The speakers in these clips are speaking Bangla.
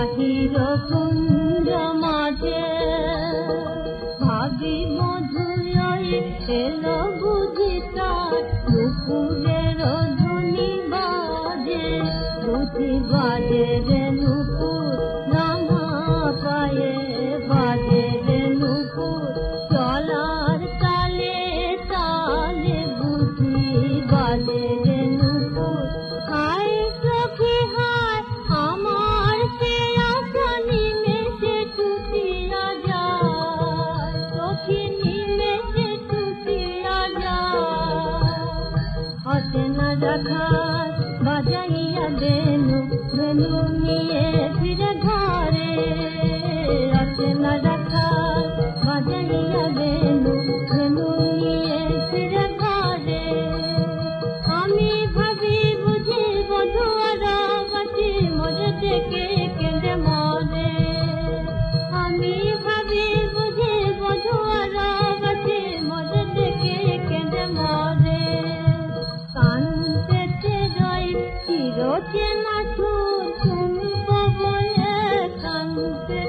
বাহির কুঞ্জ মাঝে ভাবি মধুরই এলো বুঝি তার নুপুরের ধ্বনি বাজে বুঝি বাজে রে নুপুর নানা পায়ে বাজে রে নুপুর চলার তালে তালে বুঝি বাজে রে নুপুর হায় সখী হায় আমার সে আশা নিমেষে টুটিয়া যায় সখী নিমেষে টুটিয়া যায় হাতে না রাখার বাজাইয়া বেনু বেনু নিয়ে ফিরে ঘরে হাতে না রাখার বাজাইয়া বেনু বেনু নিয়ে ফিরে ঘরে আমি ভাবি বুঝি বধুয়ারা বাঁচি মরে থেকে কেঁদে মরে আমি ভাবি বুঝি বধুয়ারা বাঁচি মরে থেকে কেঁদে মরে কানতে রই চিরচেনা সুর শুনবো বলে কানতে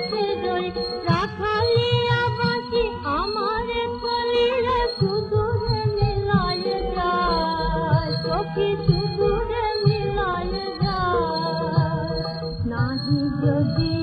রই রাখালিয়া বাঁচি আমার কলিরে সুদূরে মিলায় যায় সখী সুদূরে মিলায় যায় নাহি যদি